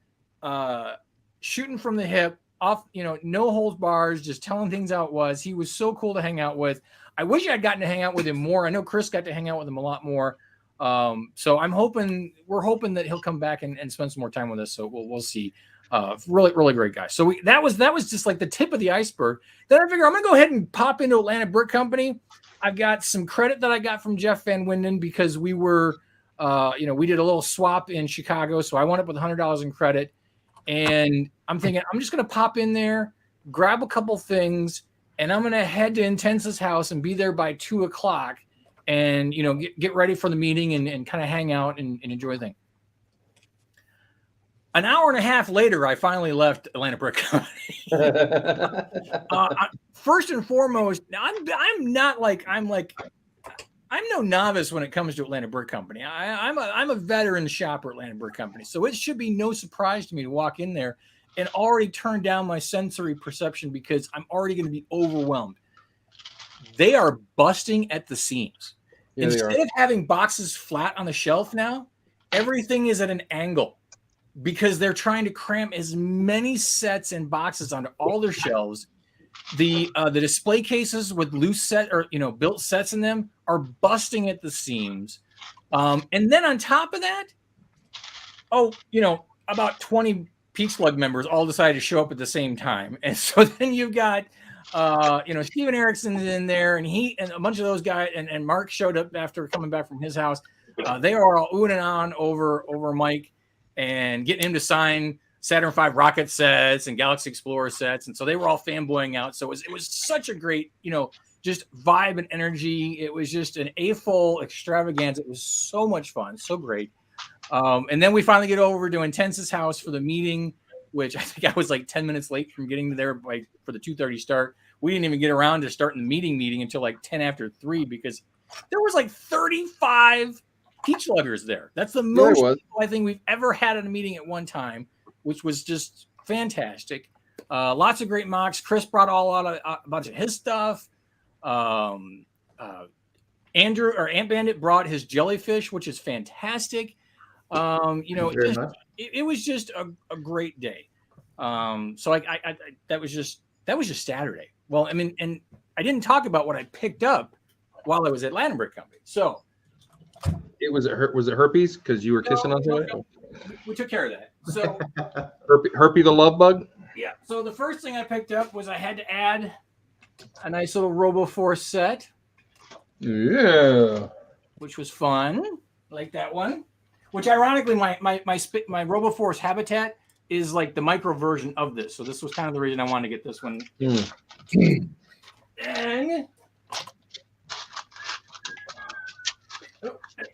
shooting from the hip off, no holds bars, just telling things how it was. He was so cool to hang out with. I wish I'd gotten to hang out with him more. I know Chris got to hang out with him a lot more. So we're hoping that he'll come back and spend some more time with us. So we'll see. Really, really great guy. So that was just like the tip of the iceberg. Then I figure I'm going to go ahead and pop into Atlanta Brick Company. I've got some credit that I got from Jeff Van Winden because we were, we did a little swap in Chicago. So I wound up with $100 in credit, and I'm thinking I'm just going to pop in there, grab a couple things, and I'm going to head to Intensa's house and be there by 2:00. And get ready for the meeting and kind of hang out and enjoy the thing. An hour and a half later, I finally left Atlanta Brick Company. First and foremost, I'm no novice when it comes to Atlanta Brick Company. I'm a veteran shopper at Atlanta Brick Company, so it should be no surprise to me to walk in there and already turn down my sensory perception because I'm already going to be overwhelmed. They are busting at the seams. Yeah, instead of having boxes flat on the shelf now, everything is at an angle because they're trying to cram as many sets and boxes onto all their shelves. The display cases with loose set or built sets in them are busting at the seams. And then on top of that, about 20 Peach Slug members all decided to show up at the same time. And so then you've got Steven Erickson's in there, and he and a bunch of those guys, and Mark showed up after coming back from his house. They are all oohing and on over Mike and getting him to sign Saturn V rocket sets and Galaxy Explorer sets, and so they were all fanboying out. So it was such a great, just vibe and energy. It was just an A-full extravaganza. It was so much fun, so great. And then we finally get over to Intensa's house for the meeting, which I think I was like 10 minutes late from getting there for the 2:30 start. We didn't even get around to starting the meeting until like 10 after 3 because there was like 35 Peach Luggers there. That's the most people I think we've ever had at a meeting at one time, which was just fantastic. Lots of great mocks. Chris brought a bunch of his stuff. Andrew or Ant Bandit brought his jellyfish, which is fantastic. It was just a great day. So that was just Saturday. Well, I mean, and I didn't talk about what I picked up while I was at Atlanta Brick Company. So was it herpes because you were kissing on it? No. We took care of that. So Herpy the love bug. Yeah. So the first thing I picked up was I had to add a nice little RoboForce set. Yeah. Which was fun. I like that one. Which ironically, my RoboForce Habitat is like the micro version of this. So this was kind of the reason I wanted to get this one. And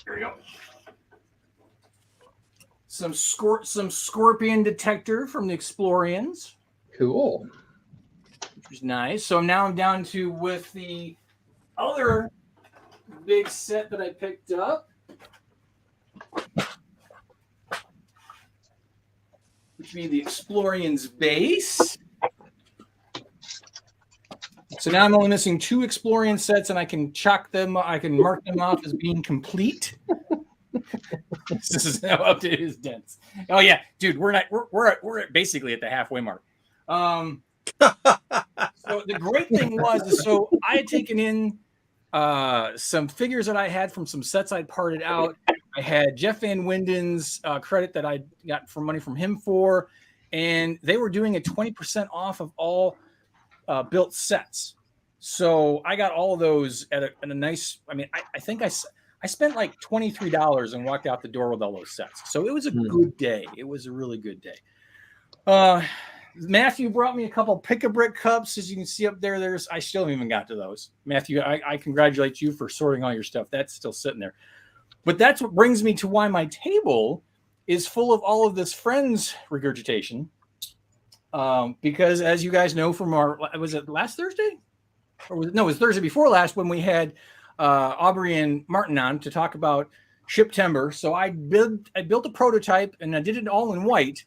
here we go. Some scorpion detector from the Explorians. Cool. Which is nice. So now I'm down to with the other big set that I picked up, which would be the Explorians base. So now I'm only missing 2 Explorian sets, and I can mark them off as being complete. This is how updated his dents. Oh yeah, dude, we're basically at the halfway mark. So the great thing was, so I had taken in some figures that I had from some sets I'd parted out. I had Jeff Van Winden's credit that I got from money from him for, and they were doing a 20% off of all built sets. So I got all of those at a nice. I mean, I think I spent like $23 and walked out the door with all those sets. So it was a good day. It was a really good day. Matthew brought me a couple Pick-a-Brick cups. As you can see up there, I still haven't even got to those. Matthew, I congratulate you for sorting all your stuff. That's still sitting there. But that's what brings me to why my table is full of all of this Friends regurgitation. Because as you guys know from was it last Thursday? Or it was Thursday before last when we had Aubrey and Martin on to talk about Shiptember. So I built a prototype and I did it all in white.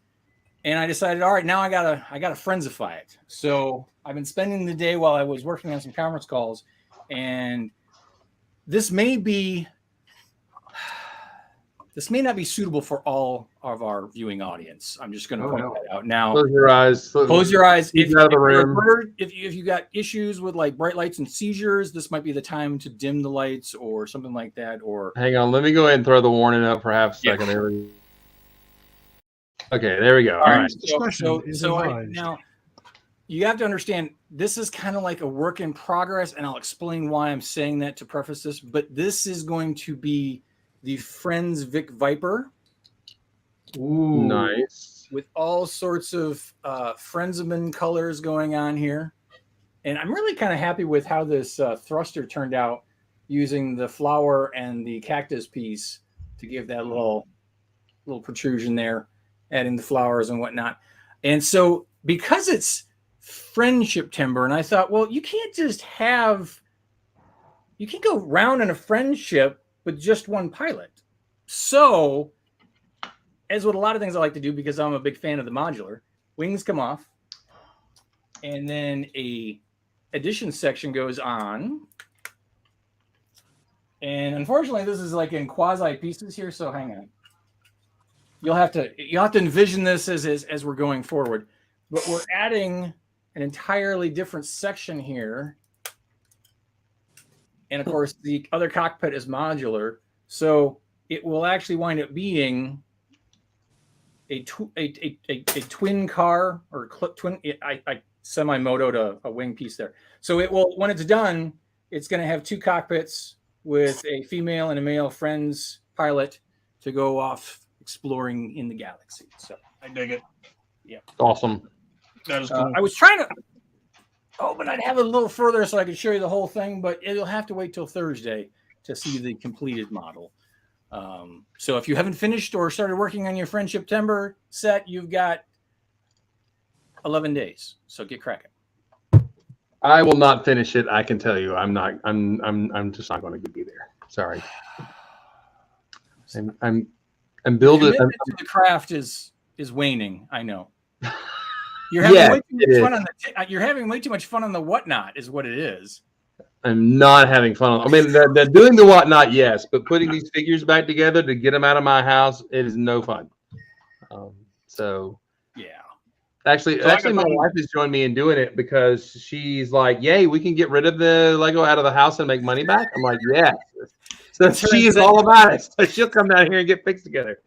And I decided, all right, now I gotta Friendsify it. So I've been spending the day while I was working on some conference calls, and this may not be suitable for all of our viewing audience. I'm just going to point that out now. Close your eyes. Close your eyes. If you got issues with like bright lights and seizures, this might be the time to dim the lights or something like that. Or hang on, let me go ahead and throw the warning up for half a second. Okay, there we go. All right. Now you have to understand this is kind of like a work in progress, and I'll explain why I'm saying that to preface this. But this is going to be the Friends Vic Viper. Ooh, nice. With all sorts of Friendsman colors going on here. And I'm really kind of happy with how this thruster turned out using the flower and the cactus piece to give that little protrusion there, adding the flowers and whatnot. And so because it's Friendship Timber, and I thought, well, you can't go round in a friendship with just one pilot. So, as with a lot of things I like to do, because I'm a big fan of the modular, wings come off, and then a addition section goes on. And unfortunately, this is like in quasi pieces here, so hang on. You'll have to envision this as we're going forward. But we're adding an entirely different section here. And of course, the other cockpit is modular, so it will actually wind up being a twin car or twin. I semi-motoed a wing piece there. So it will, when it's done, it's going to have 2 cockpits with a female and a male Friends pilot to go off exploring in the galaxy. So I dig it. Yeah, awesome. That is cool. I was trying to. Oh, but I'd have it a little further so I could show you the whole thing, but it'll have to wait till Thursday to see the completed model. So if you haven't finished or started working on your Friendship Timber set, you've got 11 days. So get cracking. I will not finish it. I can tell you, I'm just not going to be there. Sorry. I'm building. The craft is waning. I know. You're having you're having way too much fun on the whatnot, is what it is. I'm not having fun. I mean, they're doing the whatnot, yes, but putting these figures back together to get them out of my house, it is no fun. So yeah. Actually, my wife has joined me in doing it because she's like, "Yay, we can get rid of the Lego out of the house and make money back." I'm like, "Yeah." So she is all about it. So she'll come down here and get fixed together.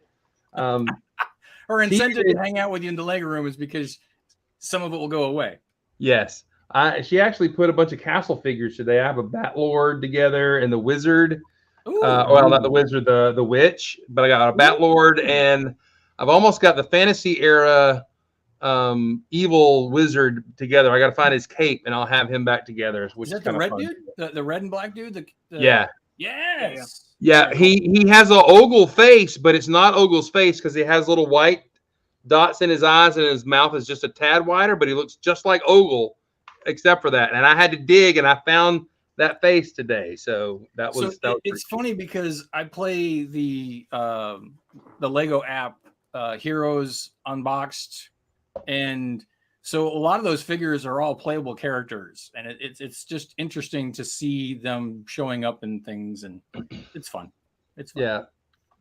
Her incentive to hang out with you in the Lego room is because some of it will go away. Yes. She actually put a bunch of castle figures today. I have a Batlord together and the Wizard. Well, not the Wizard, the Witch. But I got a Batlord, and I've almost got the Fantasy era evil wizard together. I got to find his cape, and I'll have him back together. Which Is that the red dude? The red and black dude? Yeah. Yes. Yeah, he has a Ogle face, but it's not Ogle's face because he has little white dots in his eyes and his mouth is just a tad wider, but he looks just like Ogle, except for that. And I had to dig, and I found that face today. So that was. It's funny because I play the Lego app Heroes Unboxed, and so a lot of those figures are all playable characters, and it's just interesting to see them showing up in things, and it's fun. It's fun. Yeah.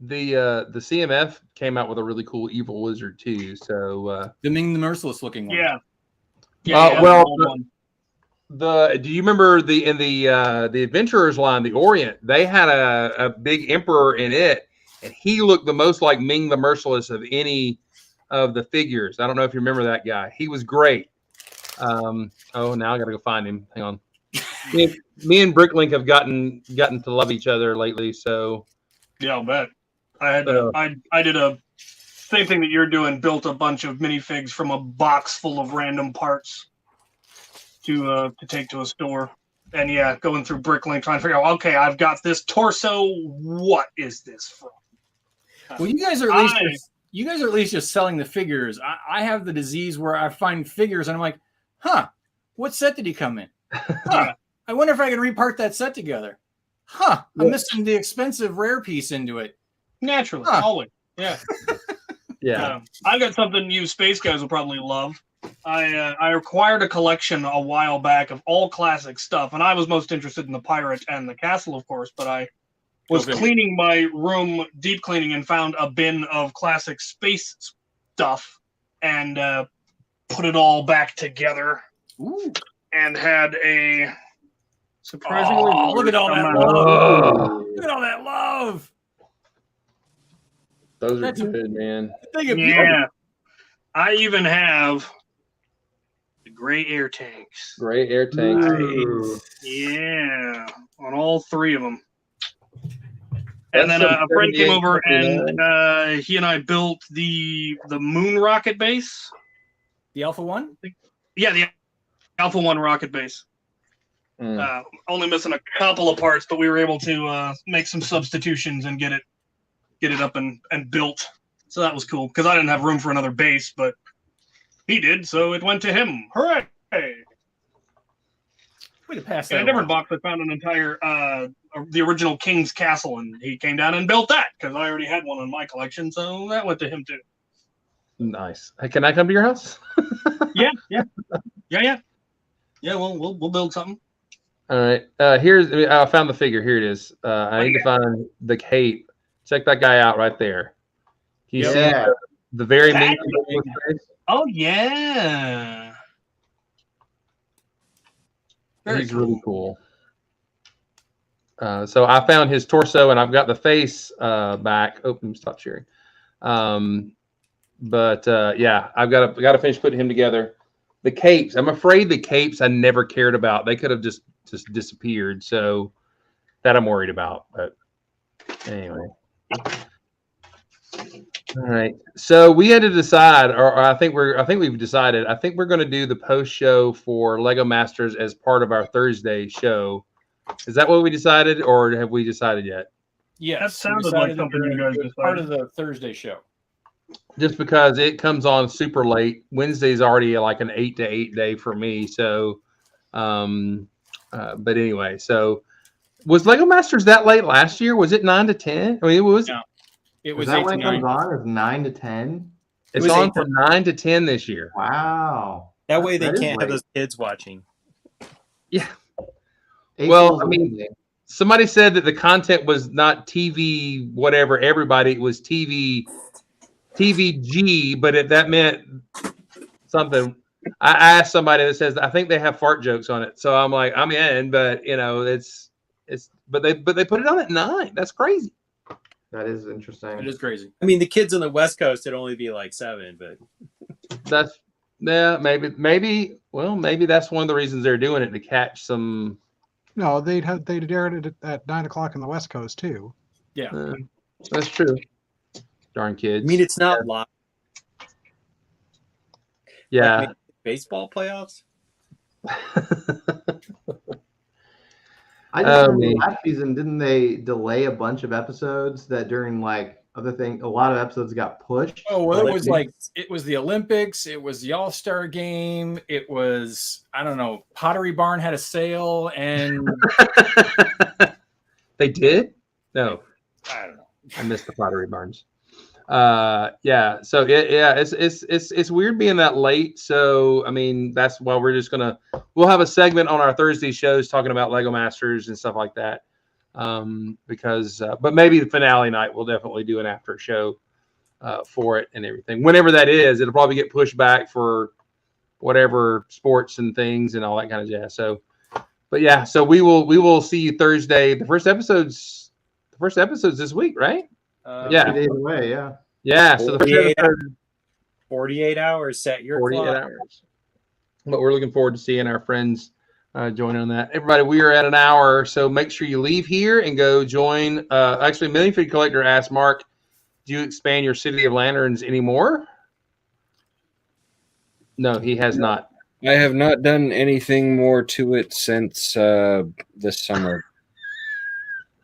The CMF came out with a really cool evil wizard too. So the Ming the Merciless looking one. Do you remember in the Adventurers line, the Orient? They had a big emperor in it, and he looked the most like Ming the Merciless of any of the figures. I don't know if you remember that guy. He was great. Now I gotta go find him. Hang on. me and Bricklink have gotten to love each other lately. So yeah, I'll bet. I did a same thing that you're doing. Built a bunch of minifigs from a box full of random parts to take to a store, and yeah, going through Bricklink trying to figure out. Okay, I've got this torso. What is this from? Well, you guys are at least just selling the figures. I have the disease where I find figures and I'm like, what set did he come in? I wonder if I can repart that set together. I'm missing the expensive rare piece into it. Naturally, always. Yeah. Yeah. I got something you space guys will probably love. I acquired a collection a while back of all classic stuff, and I was most interested in the pirate and the castle, of course, but I was cleaning my room, deep cleaning, and found a bin of classic space stuff and put it all back together. Ooh. And had a surprisingly look at all that love. Look at all that love. Those are good, man. Yeah. I even have the gray air tanks. Gray air tanks. Yeah. On all three of them. And then a friend came over and he and I built the moon rocket base. The Alpha 1? Yeah, the Alpha 1 rocket base. Only missing a couple of parts, but we were able to make some substitutions and get it up and built. So that was cool because I didn't have room for another base, but he did, so it went to him. Hooray! Way to pass In that. a different box, I found an entire the original King's Castle, and he came down and built that because I already had one in my collection, so that went to him too. Nice. Hey, can I come to your house? Yeah. We'll build something. All right. I found the figure. Here it is. I need to find the cape. Check that guy out right there. He's the very main. Oh yeah. He's really cool. So I found his torso, and I've got the face back. Oh, stop sharing. But I've got to finish putting him together. The capes. I'm afraid the capes I never cared about. They could have just disappeared. So that I'm worried about. But anyway. All right. So we had to decide, or I think we've decided. I think we're going to do the post show for Lego Masters as part of our Thursday show. Is that what we decided, or have we decided yet? Yes, that sounded like something you guys decided. Part of the Thursday show. Just because it comes on super late. Wednesday's already like an 8 to 8 day for me. So, but anyway, so was Lego Masters that late last year? Was it 9 to 10? I mean, it was. No, it was. Is that when it comes on? Is 9 to 10? It's on from 9 to 10 this year. Wow. That way they can't have those kids watching. Yeah. Well, I mean, somebody said that the content was not TV, whatever, everybody. It was TVG, but that meant something. I asked somebody that says, I think they have fart jokes on it. So I'm like, I'm in, but but they put it on at 9. That's crazy. That is interesting. It is crazy. I mean, the kids on the West Coast would only be like 7, but maybe that's one of the reasons they're doing it, to catch some. No, they'd aired it at 9 o'clock on the West Coast too. Yeah, that's true. Darn kids. I mean, it's not live. Yeah. Like baseball playoffs. I just Oh, remember man. last season, didn't they delay a bunch of episodes that during like other thing, a lot of episodes got pushed? Oh, well, it was Like, like it was the Olympics, it was the All-Star game, it was I don't know, Pottery Barn had a sale, and They did? No, I don't know. I missed the Pottery Barns. Yeah. So it's weird being that late. So I mean, that's why we'll have a segment on our Thursday shows talking about Lego Masters and stuff like that. Because but maybe the finale night we'll definitely do an after show for it and everything. Whenever that is, it'll probably get pushed back for whatever sports and things and all that kind of jazz. So, but yeah, so we will see you Thursday. The first episode's this week, right? Yeah. 2 days away, yeah. Yeah. So the first 48 episode, 48 hours. Set your 48 clock. hours. But we're looking forward to seeing our friends join on that. Everybody, we are at an hour, so make sure you leave here and go join. Actually, Minifig Collector asked Mark, do you expand your City of Lanterns anymore? No, he has not. I have not done anything more to it since this summer.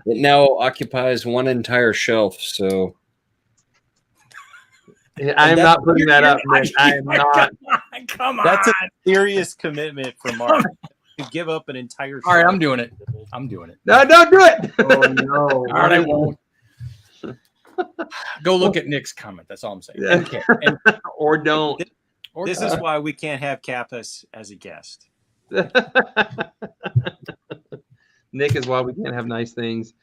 It now occupies one entire shelf, so I am not putting that up, man. I am not. Come on. That's a serious commitment for Mark to give up an entire. All right, shelf. I'm doing it. I'm doing it. No, don't do it. Oh no. All right, I won't. Go look at Nick's comment. That's all I'm saying. Yeah. Okay. And, Or don't. or, This is why we can't have Kappas as a guest. Nick is why we can't have nice things.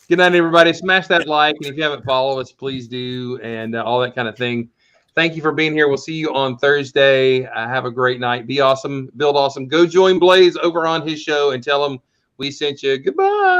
Good night, everybody. Smash that like. And if you haven't followed us, please do. And all that kind of thing. Thank you for being here. We'll see you on Thursday. Have a great night. Be awesome. Build awesome. Go join Blaze over on his show and tell him we sent you. Goodbye.